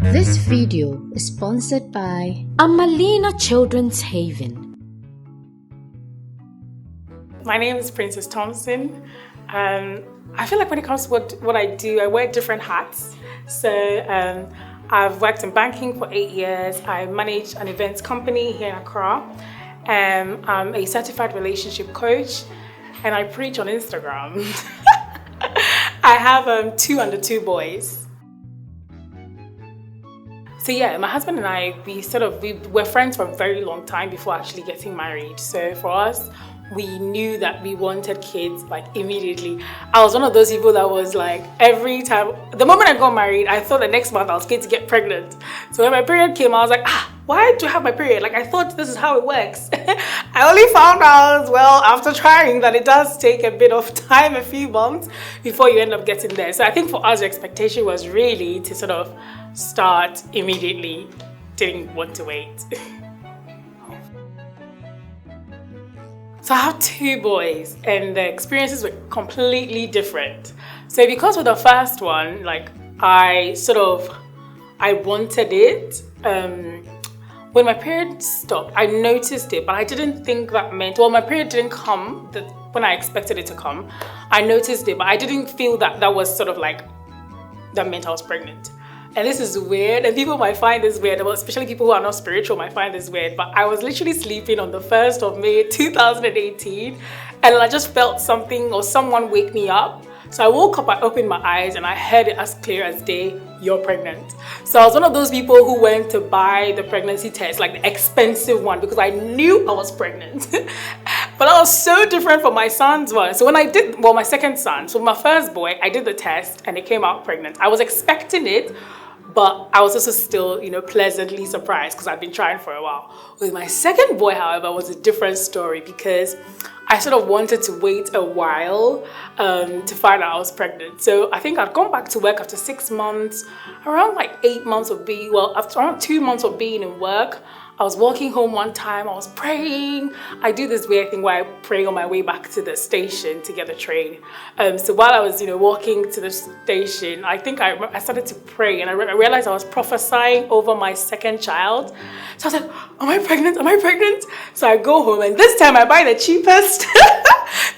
This video is sponsored by Amalena Children's Haven. My name is Princess Thompson. I feel like when it comes to what I do, I wear different hats. So I've worked in banking for 8 years. I manage an events company here in Accra. I'm a certified relationship coach and I preach on Instagram. I have 2 under 2 boys. So yeah, my husband and I, we were friends for a very long time before actually getting married. So for us, we knew that we wanted kids like immediately. I was one of those people that was like, every time, the moment I got married, I thought the next month I was going to get pregnant. So when my period came, I was like, why do I have my period? Like, I thought this is how it works. I only found out, well, after trying, that it does take a bit of time, a few months, before you end up getting there. So I think for us, the expectation was really to sort of start immediately. Didn't want to wait. So I have 2 boys and the experiences were completely different. So because with the first one, like I wanted it. When my period stopped, I noticed it, but I didn't think that meant, well, my period didn't come when I expected it to come. I noticed it, but I didn't feel that was sort of like, that meant I was pregnant. And this is weird, and people might find this weird, especially people who are not spiritual might find this weird, but I was literally sleeping on the 1st of May 2018, and I just felt something or someone wake me up. So I woke up, I opened my eyes, and I heard it as clear as day, you're pregnant. So I was one of those people who went to buy the pregnancy test, like the expensive one, because I knew I was pregnant. But I was so different from my son's one. So when I did, well, my second son, so my first boy, I did the test, and it came out pregnant. I was expecting it, but I was also still, pleasantly surprised because I've been trying for a while. With my second boy, however, was a different story because I sort of wanted to wait a while to find out I was pregnant. So I think I'd gone back to work after 6 months, around like 8 months of being, after around 2 months of being in work. I was walking home one time, I was praying. I do this weird thing where I pray on my way back to the station to get the train. So while I was, walking to the station, I think I started to pray and I realized I was prophesying over my second child. So I was like, am I pregnant? Am I pregnant? So I go home and this time I buy the cheapest,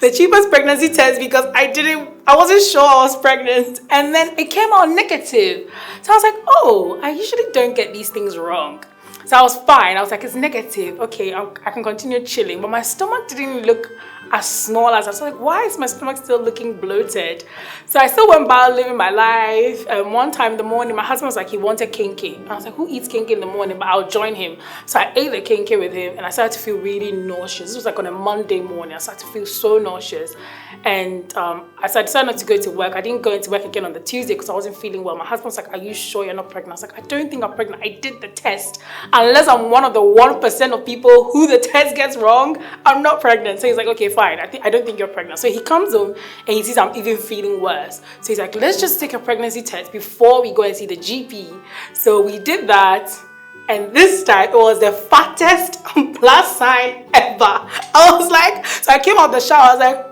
the cheapest pregnancy test because I wasn't sure I was pregnant. And then it came out negative. So I was like, oh, I usually don't get these things wrong. So I was fine. I was like, it's negative. Okay, I can continue chilling. But my stomach didn't look as small as I was like, why is my stomach still looking bloated? So I still went about living my life. One time in the morning, my husband was like, he wanted kinky. And I was like, who eats kinky in the morning? But I'll join him. So I ate the kinky with him and I started to feel really nauseous. This was like on a Monday morning. I started to feel so nauseous. And I decided not to go to work. I didn't go into work again on the Tuesday because I wasn't feeling well. My husband was like, are you sure you're not pregnant? I was like, I don't think I'm pregnant. I did the test. Unless I'm one of the 1% of people who the test gets wrong, I'm not pregnant. So he's like, okay, fine. I don't think you're pregnant. So he comes home and he sees I'm even feeling worse. So he's like, let's just take a pregnancy test before we go and see the GP. So we did that. And this time it was the fattest plus sign ever. I was like, so I came out the shower. I was like,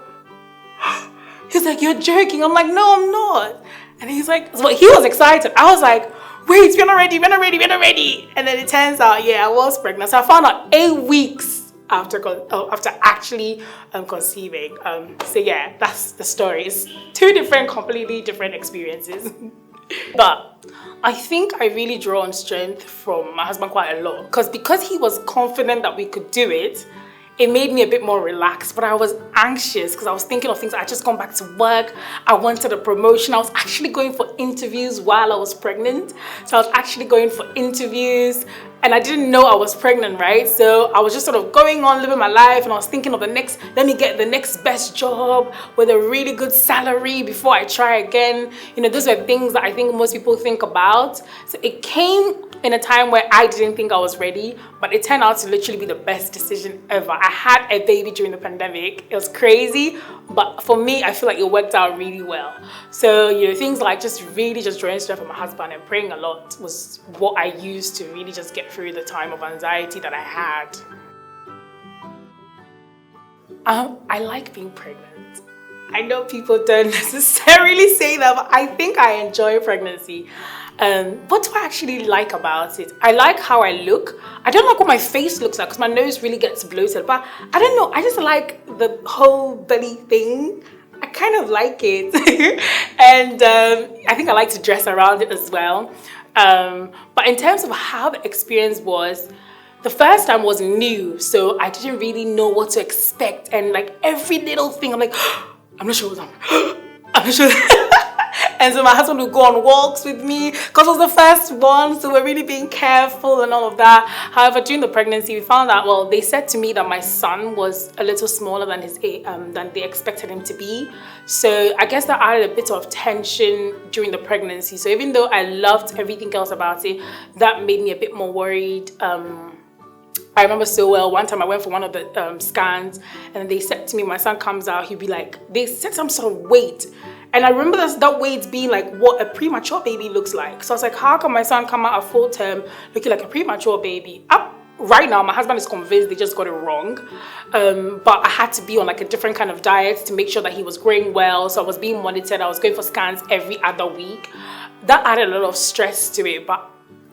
he's like, you're joking. I'm like, no, I'm not. And he's like, well, he was excited. I was like, wait, we're not ready. And then it turns out, yeah, I was pregnant. So I found out 8 weeks after actually conceiving. So yeah, that's the story. It's 2 completely different experiences. But I think I really draw on strength from my husband quite a lot. Because he was confident that we could do it, it made me a bit more relaxed, but I was anxious because I was thinking of things. I just gone back to work. I wanted a promotion. I was actually going for interviews while I was pregnant. So I was actually going for interviews and I didn't know I was pregnant, right? So I was just sort of going on living my life and I was thinking of let me get the next best job with a really good salary before I try again. Those are things that I think most people think about. So it came in a time where I didn't think I was ready, but it turned out to literally be the best decision ever. I had a baby during the pandemic. It was crazy, but for me, I feel like it worked out really well. So, things like just drawing strength from my husband and praying a lot was what I used to really just get through the time of anxiety that I had. I like being pregnant. I know people don't necessarily say that, but I think I enjoy pregnancy. What do I actually like about it? I like how I look. I don't like what my face looks like because my nose really gets bloated. But I don't know. I just like the whole belly thing. I kind of like it. And I think I like to dress around it as well. But in terms of how the experience was, the first time was new. So I didn't really know what to expect. And like every little thing, I'm like, I'm not sure what's I'm not sure. And so my husband would go on walks with me because it was the first one, so we're really being careful and all of that. However, during the pregnancy, we found out, well, they said to me that my son was a little smaller than than they expected him to be. So I guess that added a bit of tension during the pregnancy. So even though I loved everything else about it, that made me a bit more worried. I remember so well, one time I went for one of the scans and they said to me, my son comes out, he'd be like, they said some sort of weight. And I remember that weight being like what a premature baby looks like. So I was like, how can my son come out at full term looking like a premature baby? Right now, my husband is convinced they just got it wrong. But I had to be on like a different kind of diet to make sure that he was growing well. So I was being monitored. I was going for scans every other week. That added a lot of stress to it. But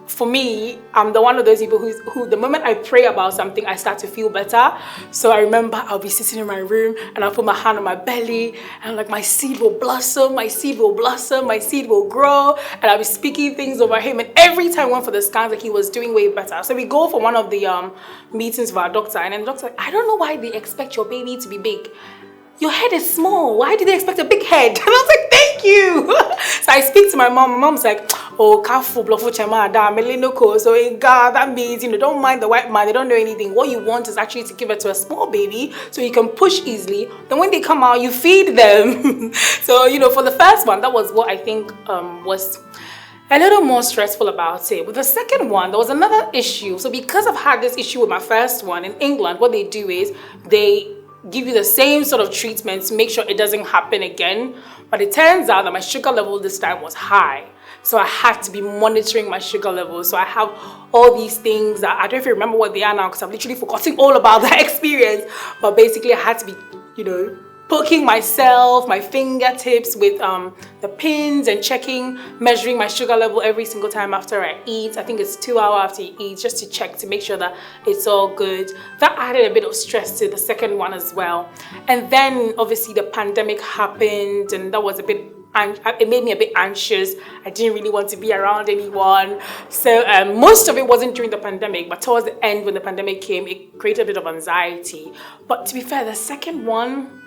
for me, I'm the one of those people who the moment I pray about something, I start to feel better. So I remember I'll be sitting in my room and I'll put my hand on my belly and like my seed will blossom, my seed will blossom, my seed will grow. And I'll be speaking things over him. And every time I went for the scans, like he was doing way better. So we go for one of the meetings with our doctor, and then the doctor's like, I don't know why they expect your baby to be big. Your head is small. Why do they expect a big head? And I was like, thank you. So I speak to my mom. My mom's like, oh, kafu blofo chema da melenoko. So in God, that means, don't mind the white man. They don't know anything. What you want is actually to give it to a small baby so you can push easily. Then when they come out, you feed them. So, for the first one, that was what I think was a little more stressful about it. With the second one, there was another issue. So because I've had this issue with my first one in England, what they do is they give you the same sort of treatment to make sure it doesn't happen again. But it turns out that my sugar level this time was high. So I had to be monitoring my sugar level. So I have all these things that I don't even remember what they are now because I've literally forgotten all about that experience. But basically I had to be, poking myself, my fingertips with the pins and measuring my sugar level every single time after I eat. I think it's 2 hours after you eat, just to check to make sure that it's all good. That added a bit of stress to the second one as well. And then obviously the pandemic happened, and that was it made me a bit anxious. I didn't really want to be around anyone. So most of it wasn't during the pandemic, but towards the end when the pandemic came, it created a bit of anxiety. But to be fair, the second one,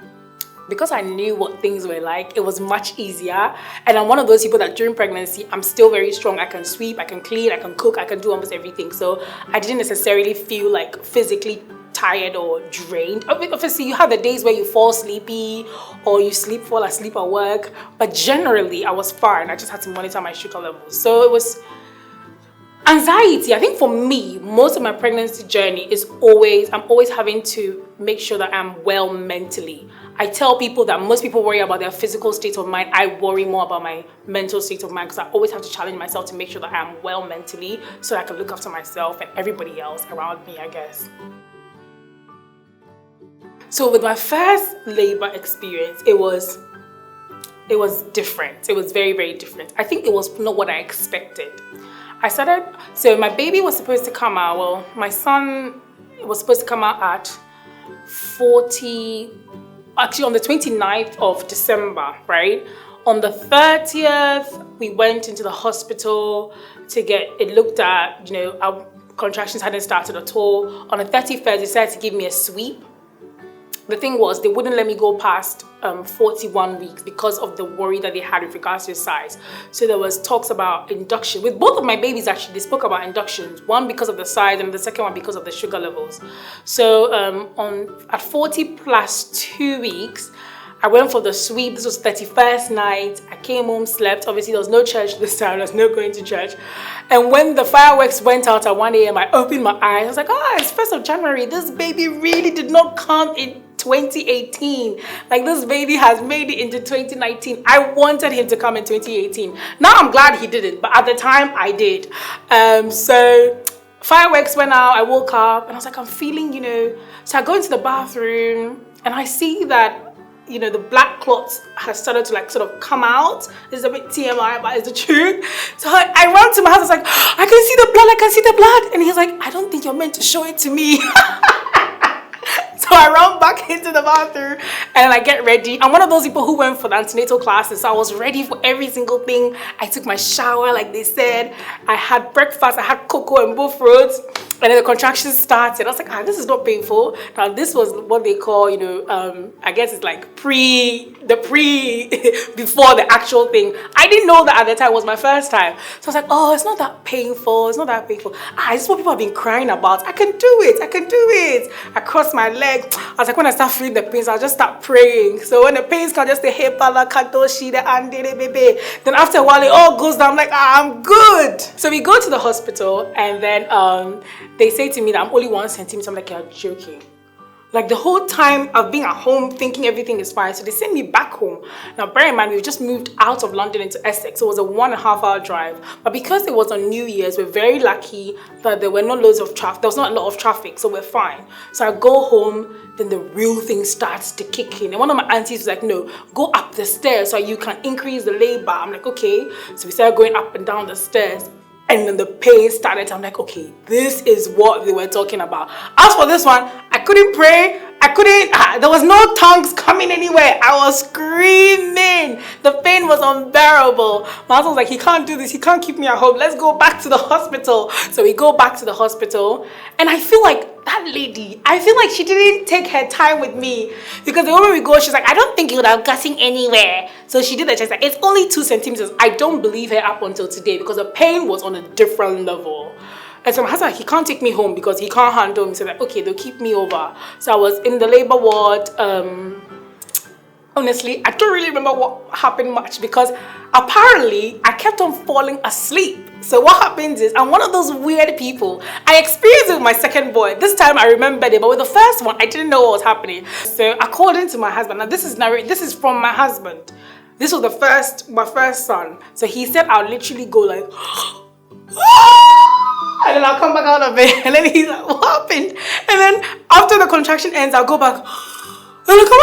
because I knew what things were like, it was much easier. And I'm one of those people that during pregnancy, I'm still very strong. I can sweep, I can clean, I can cook, I can do almost everything. So I didn't necessarily feel like physically tired or drained. Obviously, you have the days where you fall sleepy or you fall asleep at work. But generally, I was fine. I just had to monitor my sugar levels. So it was anxiety. I think for me, most of my pregnancy journey I'm always having to make sure that I'm well mentally. I tell people that most people worry about their physical state of mind. I worry more about my mental state of mind because I always have to challenge myself to make sure that I'm well mentally so that I can look after myself and everybody else around me, I guess. So with my first labor experience, it was different. It was very, very different. I think it was not what I expected. So my baby was supposed to come out, well, my son was supposed to come out at on the 29th of December, right? On the 30th, we went into the hospital to get it looked at, our contractions hadn't started at all. On the 31st, they decided to give me a sweep. The thing was, they wouldn't let me go past 41 weeks because of the worry that they had with regards to size. So there was talks about induction. With both of my babies, actually, they spoke about inductions. One because of the size and the second one because of the sugar levels. So at 40 plus 2 weeks, I went for the sweep. This was 31st night. I came home, slept. Obviously, there was no church this time. There was no going to church. And when the fireworks went out at 1 a.m., I opened my eyes. I was like, it's 1st of January. This baby really did not come in 2018. Like, this baby has made it into 2019. I wanted him to come in 2018. Now I'm glad he didn't, but at the time I did. So fireworks went out. I woke up and I was like, I'm feeling, So I go into the bathroom and I see that, the black clots has started to like sort of come out. It's a bit TMI, but it's the truth. So I ran to my house. I was like, I can see the blood. I can see the blood. And he's like, I don't think you're meant to show it to me. So I run back into the bathroom and I get ready. I'm one of those people who went for the antenatal classes, so I was ready for every single thing. I took my shower, like they said. I had breakfast. I had cocoa and both roads. And then the contractions started. I was like, this is not painful. Now, this was what they call, I guess it's like before the actual thing. I didn't know that at the time. It was my first time. So I was like, it's not that painful. It's not that painful. This is what people have been crying about. I can do it. I can do it. I crossed my leg. I was like, when I start feeling the pains, I'll just start praying. So when the pains come, just say, hey, Pala, Katoshi, the Andere, baby. Then after a while, it all goes down. I'm like, I'm good. So we go to the hospital and then, they say to me that I'm only 1 centimeter. I'm like, you're joking. Like the whole time I've been at home thinking everything is fine. So they sent me back home. Now bear in mind, we just moved out of London into Essex. So it was a 1.5 hour drive. But because it was on New Year's, we're very lucky that there were not loads of traffic. There was not a lot of traffic. So we're fine. So I go home. Then the real thing starts to kick in. And one of my aunties was like, no, go up the stairs so you can increase the labor. I'm like, okay. So we started going up and down the stairs. And then the pain started. I'm like, okay, this is what they were talking about. As for this one, I couldn't pray. There was no tongues coming anywhere. I was screaming. The pain was unbearable. My husband was like, he can't do this. He can't keep me at home. Let's go back to the hospital. So we go back to the hospital. And I feel like that lady, she didn't take her time with me. Because the moment we go, she's like, I don't think you would have gotten anywhere. So she did that. She's like, it's only 2 centimeters. I don't believe her up until today because the pain was on a different level. And so my husband, he can't take me home because he can't handle me. So like, okay, they'll keep me over. So I was in the labor ward. Honestly, I don't really remember what happened much because apparently I kept on falling asleep. So what happens is I'm one of those weird people. I experienced it with my second boy. This time I remembered it, but with the first one, I didn't know what was happening. So according to my husband, now this is from my husband. This was my first son. So he said I'll literally go like, and then I'll come back out of it. And then he's like, what happened? And then after the contraction ends, I'll go back. And I'll come,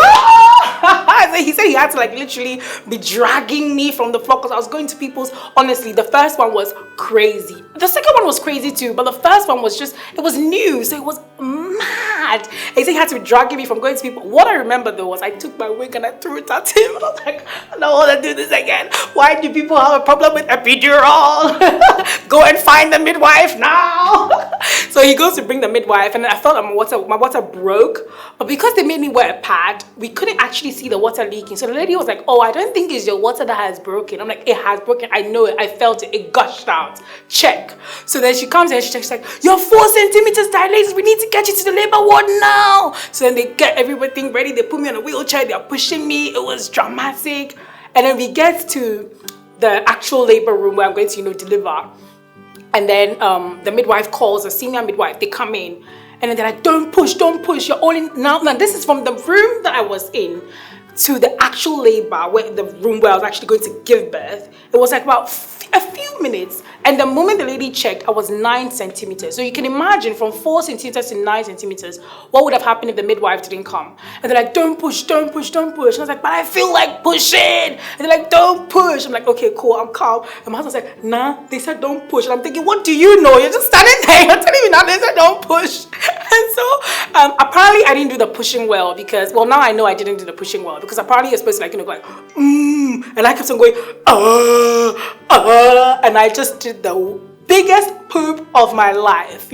so he said he had to like literally be dragging me from the floor because I was going to people's. Honestly, the first one was crazy. The second one was crazy too, but the first one was it was new. So it was mad. He said he had to be dragging me from going to people. What I remember though was I took my wig and I threw it at him. And I was like, I don't want to do this again. Why do people have a problem with epidural? Go and find the midwife now. So he goes to bring the midwife and then I felt like my water broke. But because they made me wear a pad, we couldn't actually see the water leaking. So the lady was like, oh, I don't think it's your water that has broken. I'm like, it has broken. I know it. I felt it. It gushed out. Check. So then she comes and she checks, she's like, you're 4 centimeters dilated. We need to get you to the labor ward now. So then they get everything ready. They put me on a wheelchair. They're pushing me. It was dramatic. And then we get to the actual labor room where I'm going to, deliver. And then the midwife calls, a senior midwife. They come in. And then they're like, don't push. You're all in. Now, this is from the room that I was in to the actual labor, the room where I was actually going to give birth. It was like about a few minutes. And the moment the lady checked, I was 9 centimeters. So you can imagine from 4 centimeters to 9 centimeters, what would have happened if the midwife didn't come? And they're like, don't push. And I was like, but I feel like pushing. And they're like, don't push. I'm like, okay, cool, I'm calm. And my husband's like, nah, they said don't push. And I'm thinking, what do you know? You're just standing there. You're telling me now they said don't push. And so apparently I didn't do the pushing well because, now I know I didn't do the pushing well because apparently you're supposed to and I kept on going, and I just did the biggest poop of my life,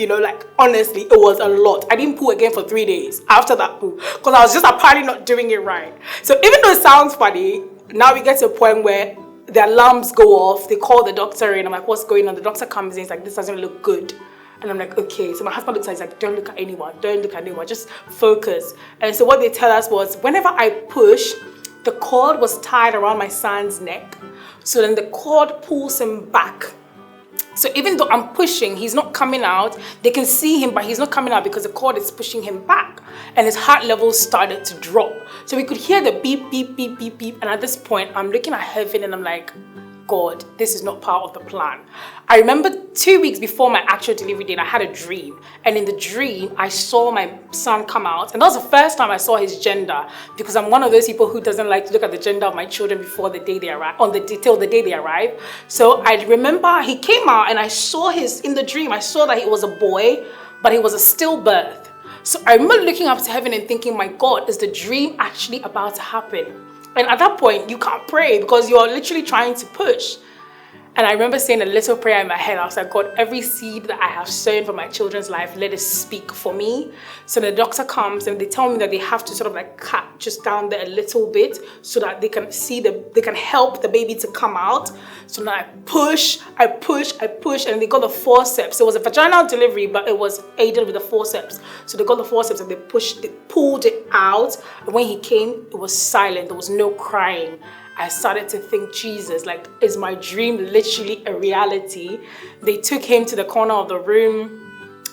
honestly, it was a lot. I didn't poo again for 3 days after that poop because I was just apparently not doing it right. So even though it sounds funny, now we get to a point where the alarms go off, they call the doctor in, I'm like, what's going on? The doctor comes in, he's like, this doesn't look good. And I'm like, okay. So my husband looks at me, he's like, don't look at anyone, just focus. And so what they tell us was, whenever I push, the cord was tied around my son's neck. So then the cord pulls him back. So even though I'm pushing, he's not coming out. They can see him, but he's not coming out because the cord is pushing him back. And his heart levels started to drop. So we could hear the beep, beep, beep, beep, beep. And at this point, I'm looking at heaven and I'm like, God, this is not part of the plan. I remember 2 weeks before my actual delivery date, I had a dream. And in the dream, I saw my son come out. And that was the first time I saw his gender, because I'm one of those people who doesn't like to look at the gender of my children before the day they arrive, till the day they arrive. So I remember he came out and I saw in the dream, I saw that he was a boy, but he was a stillbirth. So I remember looking up to heaven and thinking, my God, is the dream actually about to happen? And at that point, you can't pray because you're literally trying to push. And I remember saying a little prayer in my head. I was like, God, every seed that I have sown for my children's life, let it speak for me. So the doctor comes and they tell me that they have to sort of like cut just down there a little bit so that they can they can help the baby to come out. So now I push, and they got the forceps. It was a vaginal delivery, but it was aided with the forceps. So they got the forceps and they pulled it out. And when he came, it was silent. There was no crying. I started to think, Jesus, like, is my dream literally a reality? They took him to the corner of the room.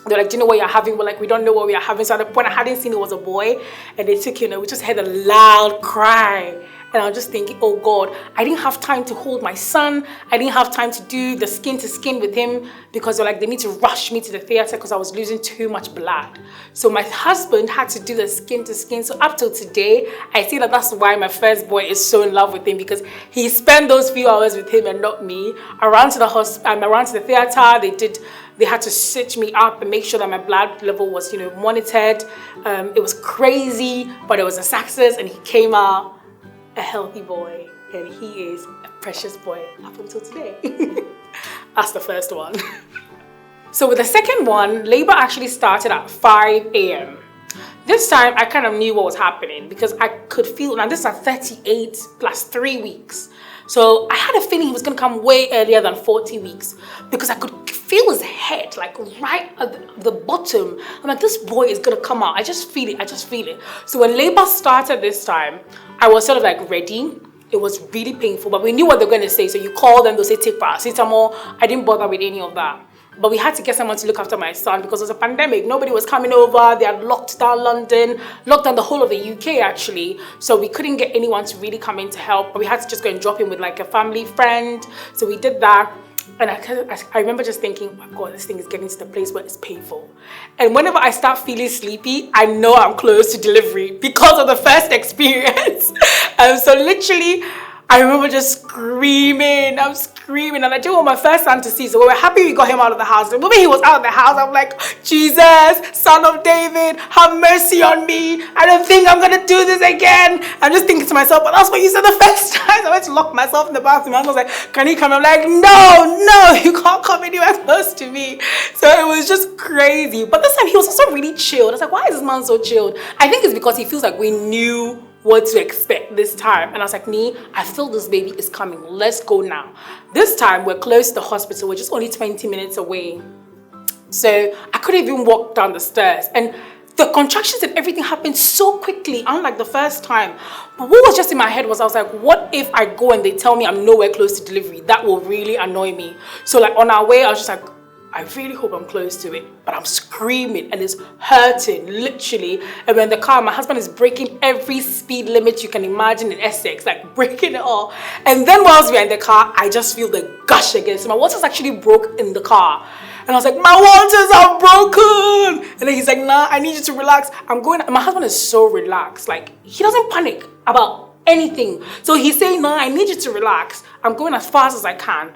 They're like, do you know what you're having? We're like, we don't know what we are having. So at the point, I hadn't seen it was a boy. And they took him and we just heard a loud cry. And I was just thinking, oh God, I didn't have time to hold my son. I didn't have time to do the skin to skin with him because they're like, they need to rush me to the theater because I was losing too much blood. So my husband had to do the skin to skin. So up till today, I see that that's why my first boy is so in love with him, because he spent those few hours with him and not me. I ran to the hospital, I ran to the theater. They had to stitch me up and make sure that my blood level was, monitored. It was crazy, but it was a success, and he came out a healthy boy, and he is a precious boy up until today. That's the first one. So with the second one, labor actually started at 5 a.m. This time I kind of knew what was happening because I could feel, now this is at 38 plus 3 weeks. So I had a feeling he was going to come way earlier than 40 weeks because I could feel his head like right at the bottom. I'm like, this boy is going to come out. I just feel it. So when labor started this time, I was sort of like ready. It was really painful, but we knew what they were going to say. So you call them, they'll say, take paracetamol. I didn't bother with any of that. But we had to get someone to look after my son because it was a pandemic. Nobody was coming over. They had locked down London, locked down the whole of the UK actually. So we couldn't get anyone to really come in to help. But we had to just go and drop him with like a family friend. So we did that. And I remember just thinking, oh my God, this thing is getting to the place where it's painful. And whenever I start feeling sleepy, I know I'm close to delivery because of the first experience. So literally, I remember just screaming. I'm screaming. And I didn't want my first son to see. So we were happy we got him out of the house. The moment he was out of the house, I'm like, Jesus, Son of David, have mercy on me. I don't think I'm going to do this again. I'm just thinking to myself, but that's what you said the first time. So I went to lock myself in the bathroom. I was like, can he come? I'm like, no, you can't come anywhere close to me. So it was just crazy. But this time he was also really chilled. I was like, why is this man so chilled? I think it's because he feels like we knew what to expect this time. And I was like, I feel this baby is coming. Let's go now. This time we're close to the hospital. We're just only 20 minutes away. So I couldn't even walk down the stairs. And the contractions and everything happened so quickly, unlike the first time. But what was just in my head was, I was like, what if I go and they tell me I'm nowhere close to delivery? That will really annoy me. So like on our way, I was just like, I really hope I'm close to it, but I'm screaming and it's hurting, literally. And we're in the car, my husband is breaking every speed limit you can imagine in Essex, like breaking it all. And then whilst we're in the car, I just feel the gush again. So my waters actually broke in the car. And I was like, my waters are broken. And then he's like, nah, I need you to relax. My husband is so relaxed. Like, he doesn't panic about anything. So he's saying, nah, I need you to relax. I'm going as fast as I can.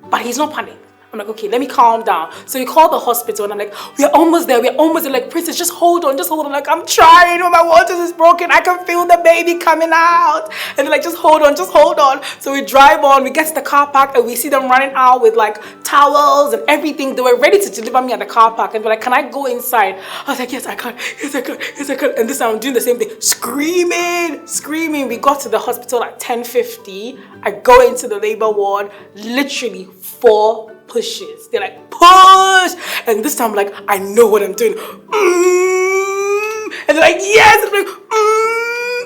But he's not panicking. I'm like, okay, let me calm down. So we called the hospital and I'm like, we're almost there. Like, Princess, just hold on. I'm like, I'm trying. My waters is broken. I can feel the baby coming out. And they're like, just hold on. So we drive on. We get to the car park and we see them running out with like towels and everything. They were ready to deliver me at the car park. And they're like, can I go inside? I was like, yes, I can. And this time I'm doing the same thing. Screaming. We got to the hospital at 10:50. I go into the labor ward. Literally 4 pushes. They're like, push! And this time I'm like, I know what I'm doing. And they're like, yes! And I'm like,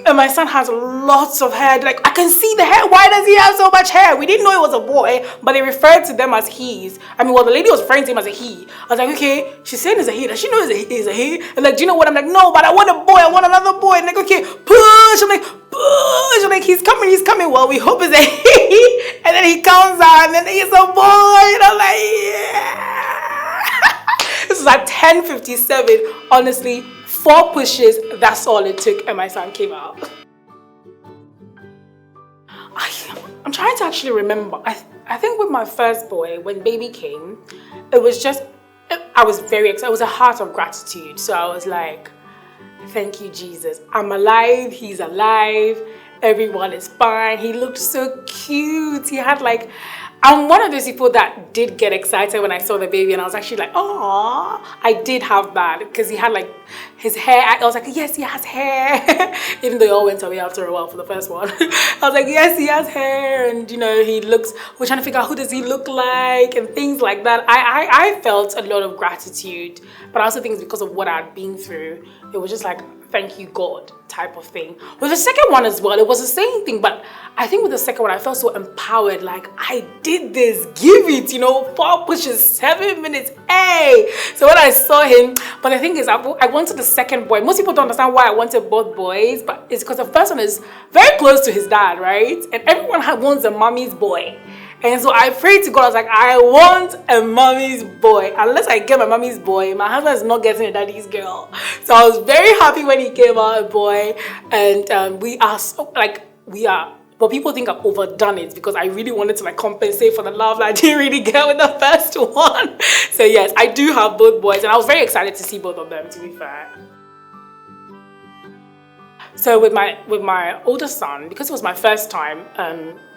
And my son has lots of hair. They're like, I can see the hair. Why does he have so much hair? We didn't know it was a boy, but they referred to them as he's. The lady was referring to him as a he. I was like, okay, she's saying it's a he. Does she know it's a he? And like, do you know what? I'm like, no, but I want a boy. I want another boy. And like, okay, push. I'm like, push. she's like, he's coming. Well, we hope it's a he. And then he comes out, and then he's a boy. And I'm like, yeah. This was at 10:57. Honestly, 4 pushes, that's all it took, and my son came out. I'm trying to actually remember. I think with my first boy, when baby came, it was just, I was very excited. It was a heart of gratitude. So I was like, thank you, Jesus. I'm alive. He's alive. Everyone is fine. He looked so cute. He had like, I'm one of those people that did get excited when I saw the baby, and I was actually like, oh, I did have that because he had like his hair. I was like, yes, he has hair. Even though it all went away after a while for the first one. I was like, yes, he has hair. And you know, we're trying to figure out who does he look like and things like that. I felt a lot of gratitude, but I also think it's because of what I'd been through. It was just like, thank you, God, type of thing. With the second one as well, it was the same thing, but I think with the second one, I felt so empowered, like, I did this, give it, 4 pushes, 7 minutes, hey! So when I saw him, but the thing is, I wanted the second boy. Most people don't understand why I wanted both boys, but it's because the first one is very close to his dad, right? And everyone wants a mommy's boy. And so I prayed to God, I was like, I want a mommy's boy. Unless I get my mommy's boy, my husband is not getting a daddy's girl. So I was very happy when he came out a boy. And we are, but people think I've overdone it because I really wanted to compensate for the love that I didn't really get with the first one. So yes, I do have both boys, and I was very excited to see both of them, to be fair. So with my older son, because it was my first time,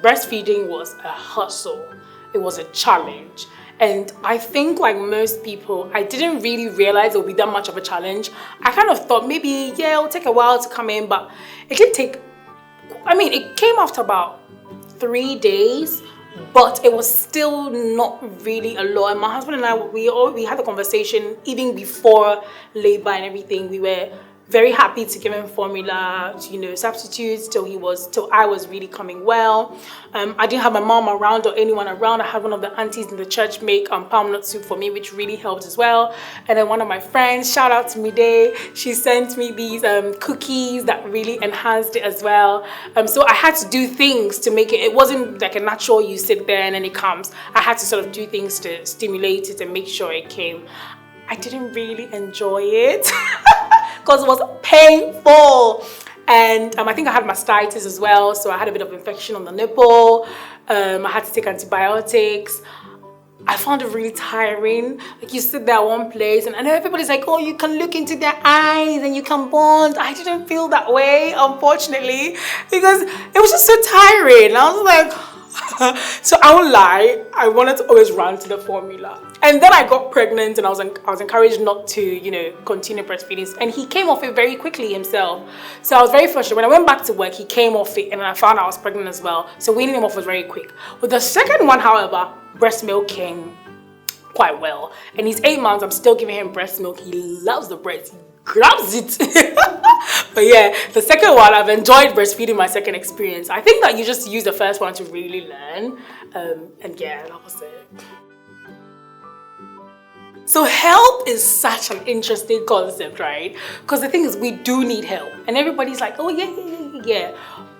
breastfeeding was a hustle. It was a challenge. And I think like most people, I didn't really realize it would be that much of a challenge. I kind of thought maybe, yeah, it'll take a while to come in, but it did take, it came after about 3 days, but it was still not really a lot. And my husband and I, we had a conversation even before labor and everything. We were very happy to give him formula, substitutes till I was really coming well. I didn't have my mom around or anyone around. I had one of the aunties in the church make palm nut soup for me, which really helped as well. And then one of my friends, shout out to Mide, she sent me these cookies that really enhanced it as well. So I had to do things to make it. It wasn't like a natural, you sit there and then it comes. I had to sort of do things to stimulate it and make sure it came. I didn't really enjoy it because it was painful. And I think I had mastitis as well, so I had a bit of infection on the nipple. I had to take antibiotics. I found it really tiring. Like you sit there at one place and I know everybody's like, oh, you can look into their eyes and you can bond. I didn't feel that way, unfortunately, because it was just so tiring. I was like, so I won't lie, I wanted to always run to the formula. And then I got pregnant and I was encouraged not to, continue breastfeeding. And he came off it very quickly himself. So I was very frustrated. When I went back to work, he came off it and I found I was pregnant as well. So weaning him off was very quick. With the second one, however, breast milk came quite well. And he's 8 months, I'm still giving him breast milk. He loves the breast. He grabs it. But yeah, the second one, I've enjoyed breastfeeding my second experience. I think that you just use the first one to really learn. And yeah, that was it. So help is such an interesting concept, right? Because the thing is, we do need help. And everybody's like, oh yeah.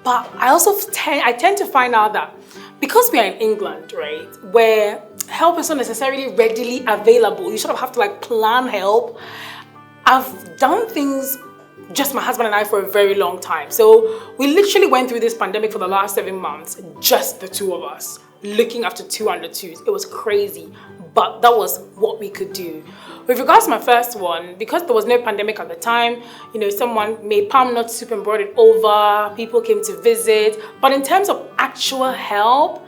But I tend to find out that because we are in England, right, where help is not necessarily readily available, you sort of have to plan help. I've done things, just my husband and I, for a very long time. So we literally went through this pandemic for the last 7 months, just the two of us, looking after 2 under 2s. It was crazy, but that was what we could do. With regards to my first one, because there was no pandemic at the time, someone made palm nut soup and brought it over, people came to visit. But in terms of actual help,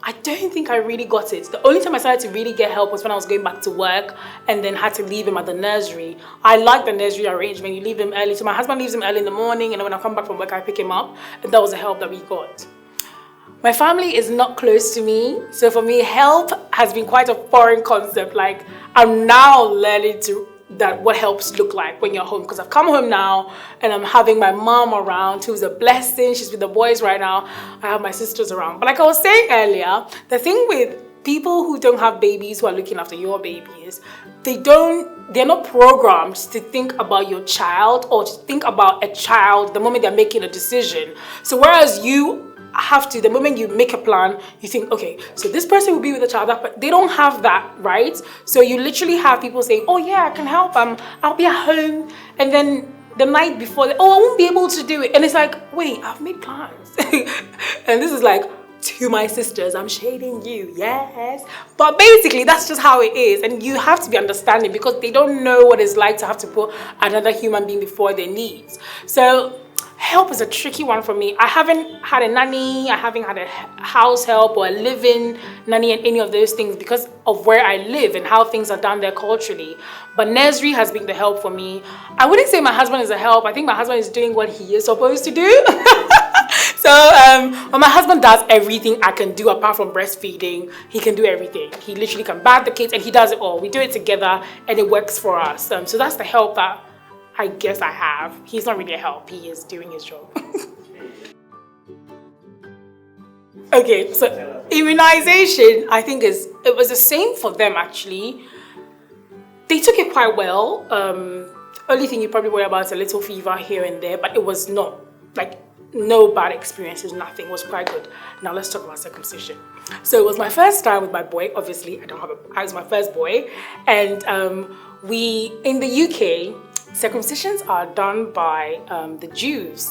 I don't think I really got it. The only time I started to really get help was when I was going back to work and then had to leave him at the nursery. I like the nursery arrangement. You leave him early. So my husband leaves him early in the morning, and then when I come back from work, I pick him up. And that was the help that we got. My family is not close to me. So for me, help has been quite a foreign concept. I'm now learning what helps look like when you're home, because I've come home now and I'm having my mom around, who's a blessing. She's with the boys right now. I have my sisters around. But like I was saying earlier, the thing with people who don't have babies who are looking after your babies, they're not programmed to think about your child or to think about a child the moment they're making a decision. So whereas you have to, the moment you make a plan, you think, okay, so this person will be with the child, but they don't have that, right? So you literally have people saying, oh yeah, I can help, I'll be at home, and then the night before, oh, I won't be able to do it. And it's like, wait, I've made plans. And this is like, to my sisters, I'm shading you, yes. But basically, that's just how it is. And you have to be understanding because they don't know what it's like to have to put another human being before their needs. So help is a tricky one for me. I haven't had a nanny, I haven't had a house help or a live-in nanny and any of those things because of where I live and how things are done there culturally. But nursery has been the help for me. I wouldn't say my husband is a help. I think my husband is doing what he is supposed to do. So but my husband does everything I can do apart from breastfeeding. He can do everything. He literally can bath the kids and he does it all. We do it together and it works for us. So that's the help that I guess I have. He's not really a help. He is doing his job. Okay, so immunization, I think it was the same for them actually. They took it quite well. Only thing you probably worry about is a little fever here and there, but it was not like no bad experiences, nothing. It was quite good. Now let's talk about circumcision. So it was my first time with my boy. Obviously, I was my first boy. And we, in the UK, circumcisions are done by the Jews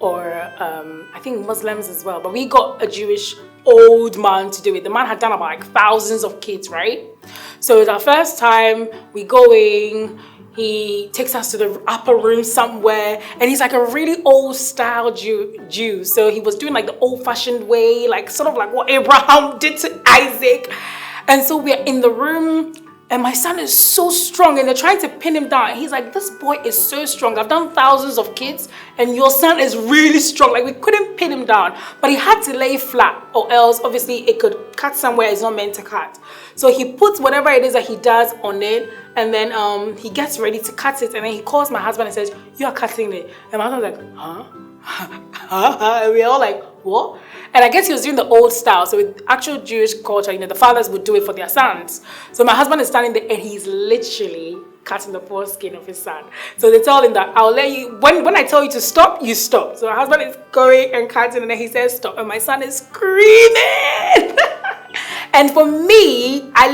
or I think Muslims as well. But we got a Jewish old man to do it. The man had done about like thousands of kids, right? So it's our first time, we going. He takes us to the upper room somewhere, and he's like a really old style Jew. So he was doing like the old fashioned way, like sort of like what Abraham did to Isaac. And so we're in the room, and my son is so strong, and they're trying to pin him down. And he's like, this boy is so strong. I've done thousands of kids, and your son is really strong. Like we couldn't pin him down, but he had to lay flat, or else obviously it could cut somewhere it's not meant to cut. So he puts whatever it is that he does on it, and then he gets ready to cut it, and then he calls my husband and says, you are cutting it. And my husband's like, huh? And we're all like, what? And I guess he was doing the old style. So with actual Jewish culture, the fathers would do it for their sons. So my husband is standing there and he's literally cutting the foreskin of his son. So they tell him that I'll let you, when I tell you to stop, you stop. So my husband is going and cutting and then he says stop, and my son is screaming. And for me, I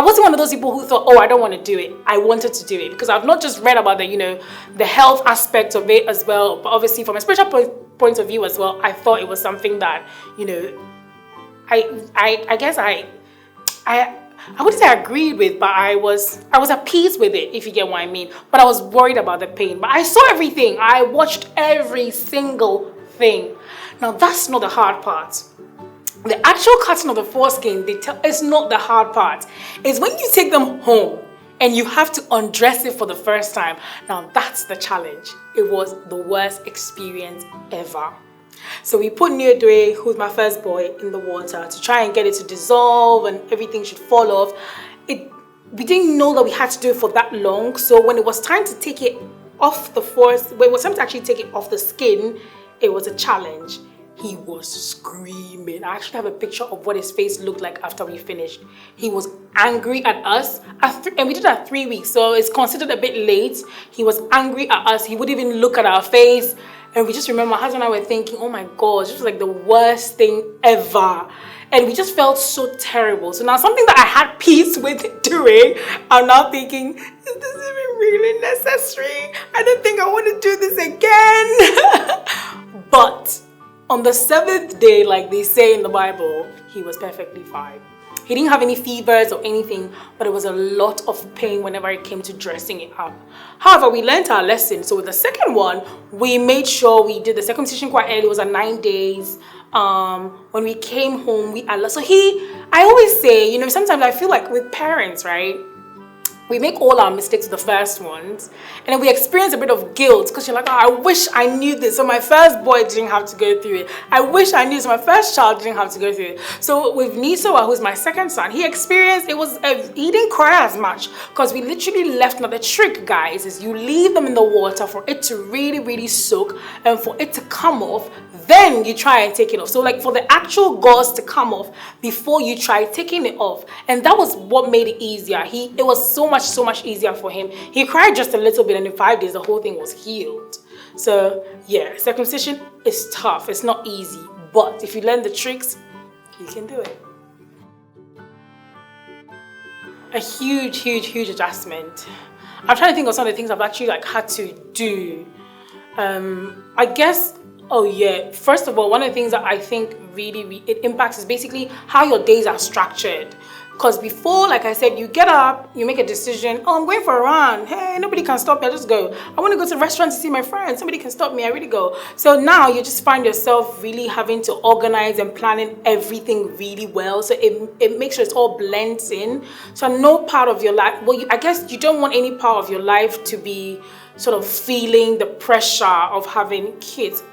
wasn't one of those people who thought, oh, I don't want to do it. I wanted to do it because I've not just read about the health aspect of it as well, but obviously from a spiritual point of view as well, I thought it was something that, I guess I wouldn't say I agreed with, but I was at peace with it, if you get what I mean. But I was worried about the pain. But I saw everything. I watched every single thing. Now, that's not the hard part. The actual cutting of the foreskin, it's not the hard part. It's when you take them home and you have to undress it for the first time. Now, that's the challenge. It was the worst experience ever. So we put Neodre, who's my first boy, in the water to try and get it to dissolve and everything should fall off. We didn't know that we had to do it for that long. So when it was time to take it off when it was time to actually take it off the skin, it was a challenge. He was screaming. I actually have a picture of what his face looked like after we finished. He was angry at us. And we did that 3 weeks, so it's considered a bit late. He was angry at us. He wouldn't even look at our face. And we just remember, my husband and I were thinking, oh my gosh, this was like the worst thing ever. And we just felt so terrible. So now something that I had peace with doing, I'm now thinking, is this even really necessary? I don't think I want to do this again. But on the 7th day, like they say in the Bible, he was perfectly fine. He didn't have any fevers or anything, but it was a lot of pain whenever it came to dressing it up. However, we learned our lesson. So with the second one, we made sure we did the circumcision quite early. It was at 9 days. When we came home, I always say, sometimes I feel like with parents, right? We make all our mistakes the first ones, and then we experience a bit of guilt because you're like, oh, I wish I knew this, so my first boy didn't have to go through it. I wish I knew so my first child didn't have to go through it. So with Nisoa, who's my second son, he didn't cry as much because we literally left. Now the trick, guys, is you leave them in the water for it to really, really soak and for it to come off. then you try and take it off. So like for the actual gauze to come off before you try taking it off. And that was what made it easier. It was so much easier for him. He cried just a little bit, and in 5 days the whole thing was healed. So yeah, circumcision is tough. It's not easy, but if you learn the tricks, you can do it. A huge adjustment. I'm trying to think of some of the things I've actually like had to do. I guess, oh yeah, first of all, one of the things that I think really it impacts is basically how your days are structured. Because before, like I said, you get up, you make a decision. Oh, I'm going for a run. Hey, nobody can stop me. I'll just go. I want to go to the restaurant to see my friends. Somebody can stop me. I really go. So now you just find yourself really having to organize and planning everything really well. So it makes sure it's all blends in. So no part of your life, well, I guess you don't want any part of your life to be sort of feeling the pressure of having kids.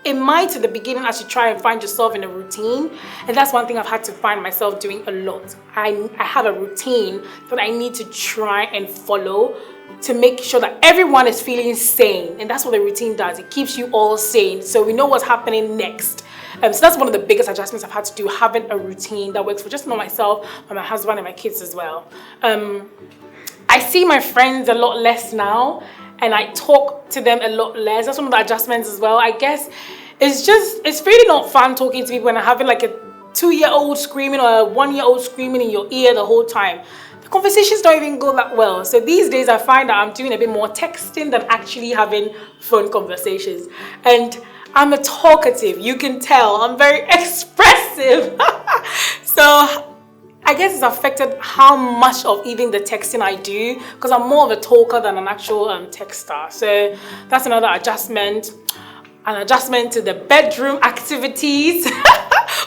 It might at the beginning as you try and find yourself in a routine, and that's one thing I've had to find myself doing a lot. I have a routine that I need to try and follow to make sure that everyone is feeling sane, and that's what the routine does. It keeps you all sane, so we know what's happening next. So that's one of the biggest adjustments I've had to do, having a routine that works for just not myself, but my husband and my kids as well. I see my friends a lot less now, and I talk to them a lot less. That's one of the adjustments as well. I guess it's really not fun talking to people when I'm having like a 2-year-old screaming or a 1-year-old screaming in your ear the whole time. The conversations don't even go that well. So these days I find that I'm doing a bit more texting than actually having phone conversations. And I'm a talkative, you can tell. I'm very expressive. So I guess it's affected how much of even the texting I do, because I'm more of a talker than an actual texter. So that's another adjustment. An adjustment to the bedroom activities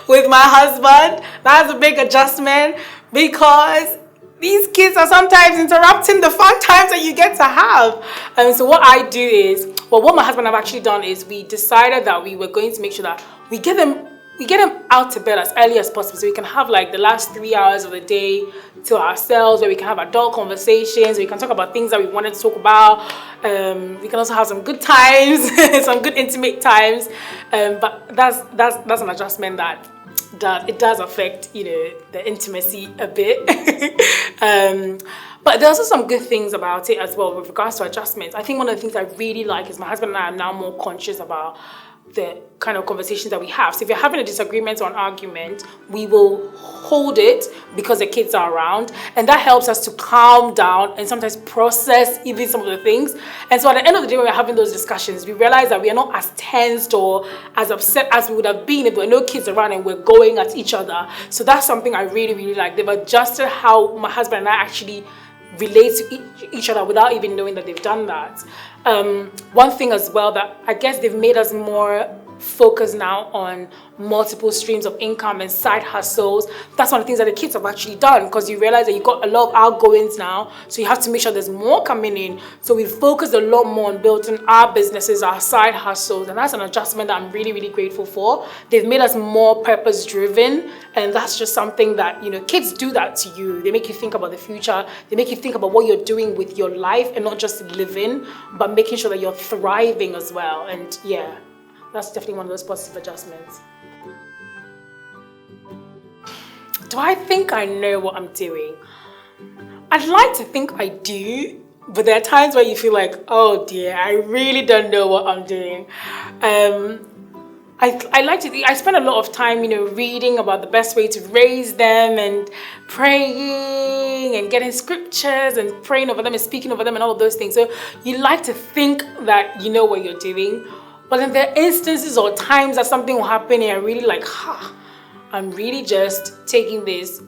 with my husband. That's a big adjustment because these kids are sometimes interrupting the fun times that you get to have. So what I do is, well, what my husband and I've actually done is we decided that we were going to make sure that we get them out to bed as early as possible, so we can have like the last 3 hours of the day to ourselves, where we can have adult conversations, we can talk about things that we wanted to talk about. We can also have some good times, some good intimate times. But that's an adjustment that it does affect, the intimacy a bit. But there's also some good things about it as well with regards to adjustments. I think one of the things I really like is my husband and I are now more conscious about the kind of conversations that we have. So if you're having a disagreement or an argument, we will hold it because the kids are around, and that helps us to calm down and sometimes process even some of the things. And so at the end of the day, when we're having those discussions, we realize that we are not as tensed or as upset as we would have been if there were no kids around and we're going at each other. So that's something I really like. They've adjusted how my husband and I actually relate to each other without even knowing that they've done that. One thing as well that I guess they've made us more focused now on multiple streams of income and side hustles. That's one of the things that the kids have actually done, because you realize that you've got a lot of outgoings now, so you have to make sure there's more coming in. So we've focused a lot more on building our businesses, our side hustles, and that's an adjustment that I'm really grateful for. They've made us more purpose driven, and that's just something that, kids do that to you. They make you think about the future. They make you think about what you're doing with your life, and not just living, but making sure that you're thriving as well. And yeah, that's definitely one of those positive adjustments. Do I think I know what I'm doing? I'd like to think I do, but there are times where you feel like, oh dear, I really don't know what I'm doing. I like to think, I spend a lot of time, reading about the best way to raise them and praying and getting scriptures and praying over them and speaking over them and all of those things. So you like to think that you know what you're doing. But then there are instances or times that something will happen and you're really like, I'm really just taking this,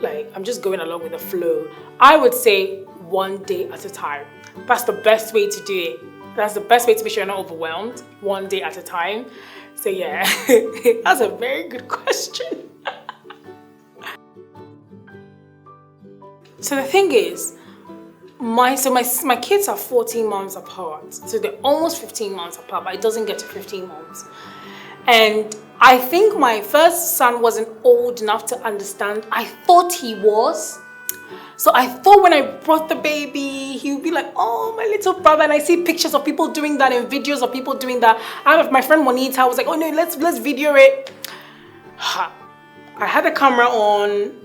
like, I'm just going along with the flow. I would say one day at a time. That's the best way to do it. That's the best way to make sure you're not overwhelmed, one day at a time. So yeah, that's a very good question. So the thing is, my kids are 14 months apart. So they're almost 15 months apart, but it doesn't get to 15 months. And I think my first son wasn't old enough to understand. I thought he was. So I thought when I brought the baby, he would be like, oh, my little brother. And I see pictures of people doing that and videos of people doing that. I have my friend Monita. I was like, oh no, let's video it. I had the camera on.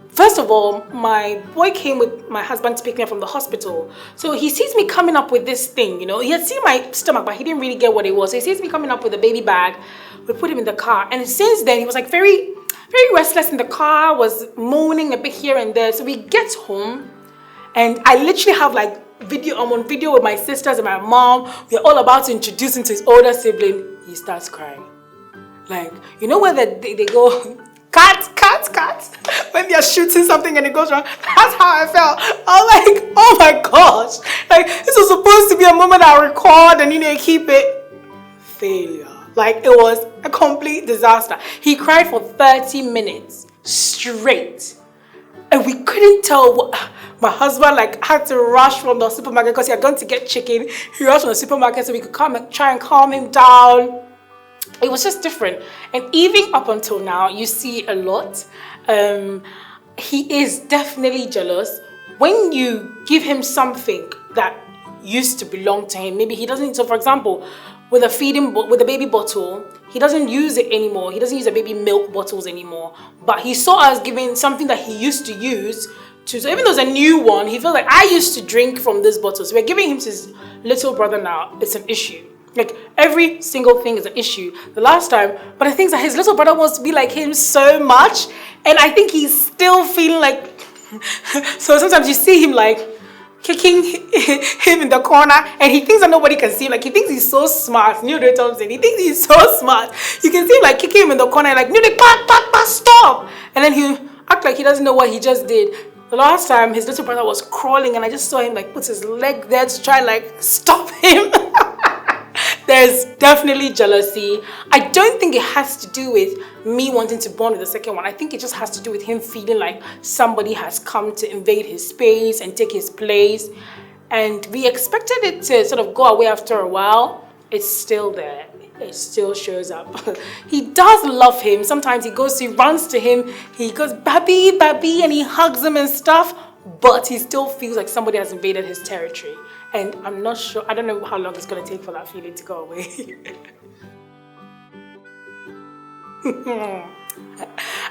First of all, my boy came with my husband to pick me up from the hospital. So he sees me coming up with this thing, you know. He had seen my stomach, but he didn't really get what it was. So he sees me coming up with a baby bag. We put him in the car. And since then, he was like very restless in the car, was moaning a bit here and there. So we get home, and I literally have like I'm on video with my sisters and my mom. We're all about to introduce him to his older sibling. He starts crying. Like, you know where they go, cut. When they're shooting something and it goes wrong. That's how I felt. I'm like, oh my gosh. Like, this was supposed to be a moment I record and, you know, keep it. Failure. Like, it was a complete disaster. He cried for 30 minutes straight. And we couldn't tell what. My husband, like, had to rush from the supermarket because he had gone to get chicken. He rushed from the supermarket so we could come and try and calm him down. It was just different. And even up until now, you see a lot. He is definitely jealous. When you give him something that used to belong to him, maybe he doesn't. So for example, with a baby bottle, he doesn't use it anymore. He doesn't use the baby milk bottles anymore. But he saw us giving something that he used to use to, so even though it's a new one, he felt like I used to drink from this bottle. So we're giving him to his little brother now. It's an issue. Like, every single thing is an issue. The last time, but the thing is that his little brother wants to be like him so much, and I think he's still feeling like, so sometimes you see him like kicking him in the corner, and he thinks that nobody can see him. Like, he thinks he's so smart. Thompson, he thinks he's so smart. You can see him like kicking him in the corner, like, stop! And then he act like he doesn't know what he just did. The last time, his little brother was crawling, and I just saw him like put his leg there to try like stop him. There's definitely jealousy. I don't think it has to do with me wanting to bond with the second one. I think it just has to do with him feeling like somebody has come to invade his space and take his place. And we expected it to sort of go away after a while. It's still there. It still shows up. He does love him. Sometimes he runs to him. He goes, baby, and he hugs him and stuff. But he still feels like somebody has invaded his territory. And I'm not sure, I don't know how long it's going to take for that feeling to go away.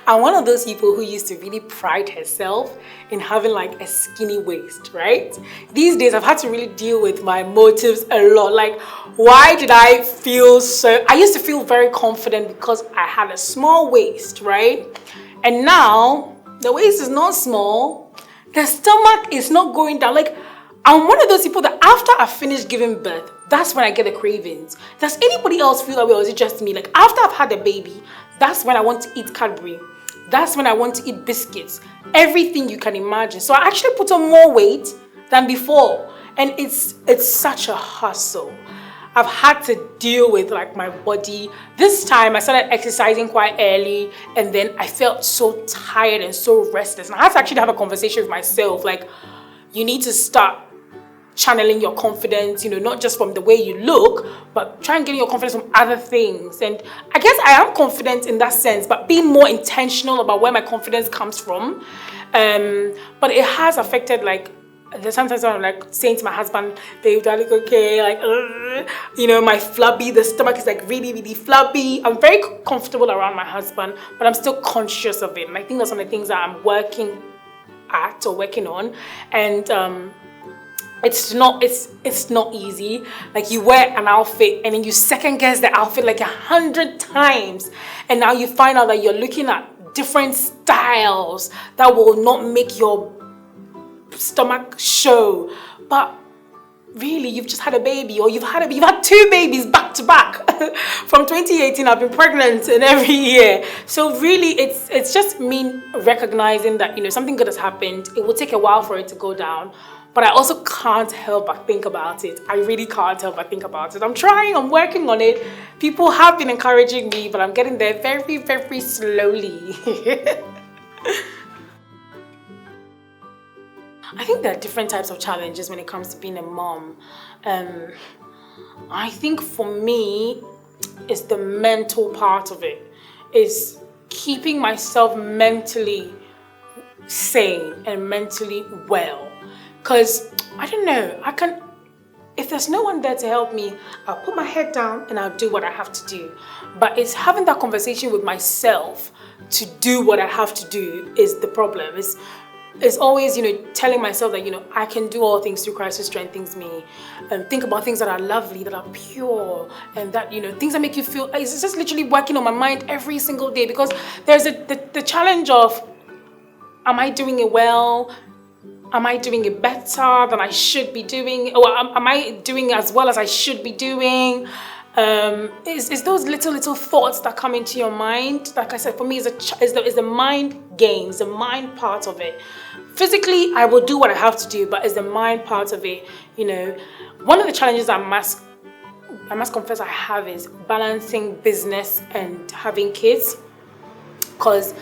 I'm one of those people who used to really pride herself in having like a skinny waist, right? These days I've had to really deal with my motives a lot. Like, why did I feel so, I used to feel very confident because I had a small waist, right? And now the waist is not small, the stomach is not going down. Like, I'm one of those people that after I finish giving birth, that's when I get the cravings. Does anybody else feel that way, or is it just me? Like, after I've had a baby, that's when I want to eat Cadbury. That's when I want to eat biscuits. Everything you can imagine. So I actually put on more weight than before. And it's such a hustle. I've had to deal with like my body. This time I started exercising quite early, and then I felt so tired and so restless. And I had to actually have a conversation with myself. Like, you need to start channeling your confidence, you know, not just from the way you look, but try and get your confidence from other things. And I guess I am confident in that sense, but being more intentional about where my confidence comes from. But it has affected, like, there's sometimes I'm like saying to my husband, babe, do I look okay? Like, you know, my flabby, the stomach is like really, really flabby. I'm very comfortable around my husband, but I'm still conscious of it. And I think that's one of the things that I'm working on. And it's not easy. Like, you wear an outfit and then you second guess the outfit like 100 times, and now you find out that you're looking at different styles that will not make your stomach show. But really, you've just had a baby, or you've had 2 babies back to back. From 2018 I've been pregnant in every year. So really it's just me recognizing that, you know, something good has happened. It will take a while for it to go down. But I also can't help but think about it. I really can't help but think about it. I'm trying, I'm working on it. People have been encouraging me, but I'm getting there very, very slowly. I think there are different types of challenges when it comes to being a mom. I think for me, it's the mental part of it. Is keeping myself mentally sane and mentally well. Because, I don't know, if there's no one there to help me, I'll put my head down and I'll do what I have to do. But it's having that conversation with myself to do what I have to do is the problem. It's always, telling myself that, I can do all things through Christ who strengthens me. And think about things that are lovely, that are pure, and that, things that make you feel, it's just literally working on my mind every single day, because there's the challenge of, am I doing it well? Am I doing it better than I should be doing? Or am I doing as well as I should be doing? It's those little thoughts that come into your mind. Like I said, for me, is the mind games, the mind part of it. Physically, I will do what I have to do, but it's the mind part of it. One of the challenges I must confess I have is balancing business and having kids. Because,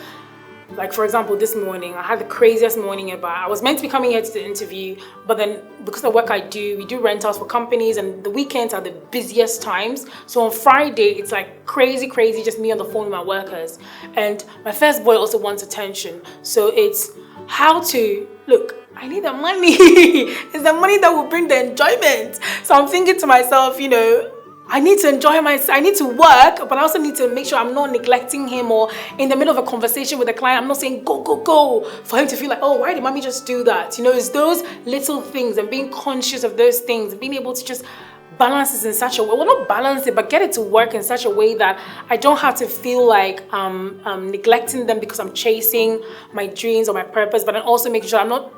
like, for example, this morning, I had the craziest morning ever. I was meant to be coming here to the interview, but then because of the work I do, we do rentals for companies, and the weekends are the busiest times. So on Friday, it's like crazy, just me on the phone with my workers. And my first boy also wants attention. So it's how to, look, I need the money. It's the money that will bring the enjoyment. So I'm thinking to myself, I need to enjoy I need to work, but I also need to make sure I'm not neglecting him, or in the middle of a conversation with a client, I'm not saying go, for him to feel like, oh, why did mommy just do that? It's those little things, and being conscious of those things, being able to just balance this in such a way, well, not balance it, but get it to work in such a way that I don't have to feel like I'm neglecting them because I'm chasing my dreams or my purpose, but then also making sure I'm not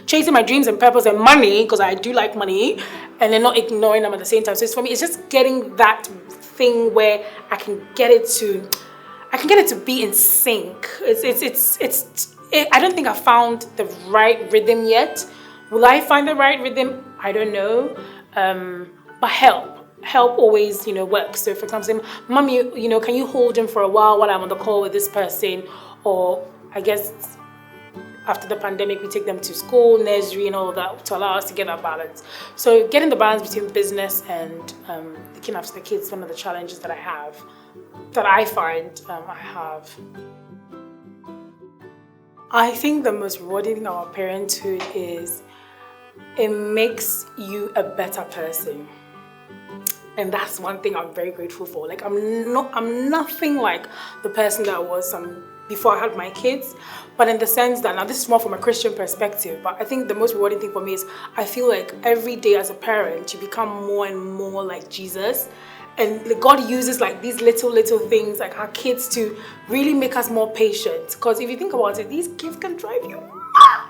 chasing my dreams and purpose and money, because I do like money, and then not ignoring them at the same time. So it's, for me, it's just getting that thing where I can get it to be in sync. I don't think I found the right rhythm yet. Will I find the right rhythm? I don't know. But help always, works. So for example, saying, mommy, can you hold him for a while I'm on the call with this person? Or I guess after the pandemic, we take them to school, nursery, and all of that to allow us to get that balance. So getting the balance between business and looking after the kids is one of the challenges that I find I have. I think the most rewarding thing about parenthood is it makes you a better person. And that's one thing I'm very grateful for. Like, I'm nothing like the person that I was before I had my kids, but in the sense that, now this is more from a Christian perspective, but I think the most rewarding thing for me is I feel like every day as a parent, you become more and more like Jesus. And God uses like these little things, like our kids, to really make us more patient. Because if you think about it, these kids can drive you mad.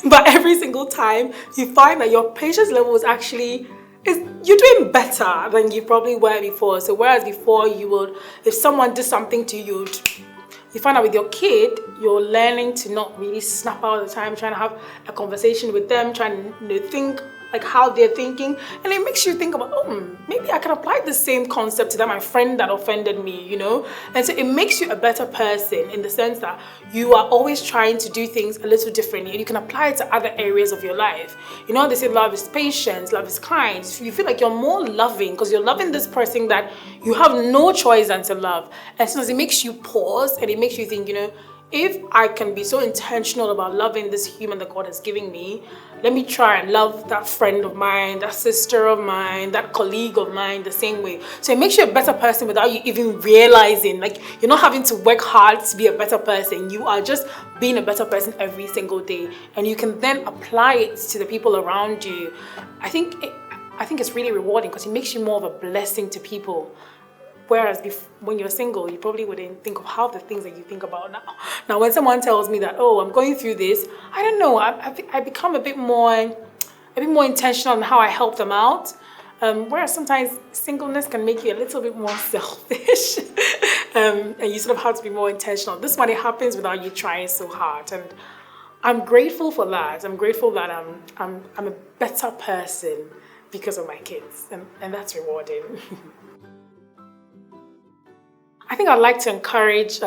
But every single time, you find that your patience level is actually, you're doing better than you probably were before. So whereas before if someone did something to you, you find out with your kid, you're learning to not really snap out all the time, trying to have a conversation with them, trying to think like how they're thinking, and it makes you think about, maybe I can apply the same concept to that my friend that offended me, and so it makes you a better person in the sense that you are always trying to do things a little differently, and you can apply it to other areas of your life. They say love is patience, love is kind. You feel like you're more loving because you're loving this person that you have no choice than to love, and sometimes it makes you pause and it makes you think, if I can be so intentional about loving this human that God has given me, let me try and love that friend of mine, that sister of mine, that colleague of mine the same way. So it makes you a better person without you even realizing, like, you're not having to work hard to be a better person. You are just being a better person every single day. And you can then apply it to the people around you. I think it's really rewarding because it makes you more of a blessing to people. Whereas when you're single, you probably wouldn't think of half the things that you think about now. Now, when someone tells me that, oh, I'm going through this, I don't know, I become a bit more intentional in how I help them out. Whereas sometimes singleness can make you a little bit more selfish, and you sort of have to be more intentional. This one, it happens without you trying so hard, and I'm grateful for that. I'm grateful that I'm a better person because of my kids, and that's rewarding. I think I'd like to encourage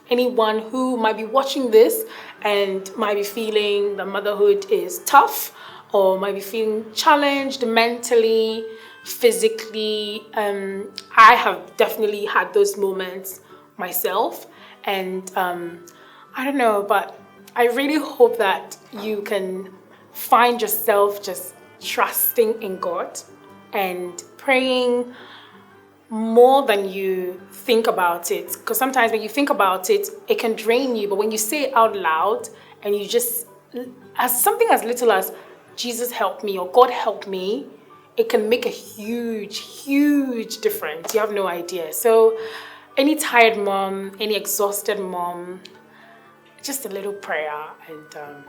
anyone who might be watching this and might be feeling that motherhood is tough, or might be feeling challenged mentally, physically. I have definitely had those moments myself, and I don't know, but I really hope that you can find yourself just trusting in God and praying more than you think about it. Because sometimes when you think about it, it can drain you. But when you say it out loud and you just, as something as little as Jesus help me or God help me, it can make a huge, huge difference. You have no idea. So any tired mom, any exhausted mom, just a little prayer, and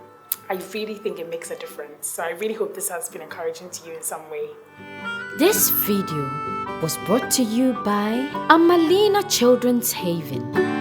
I really think it makes a difference. So I really hope this has been encouraging to you in some way. This video was brought to you by Amalena Children's Haven.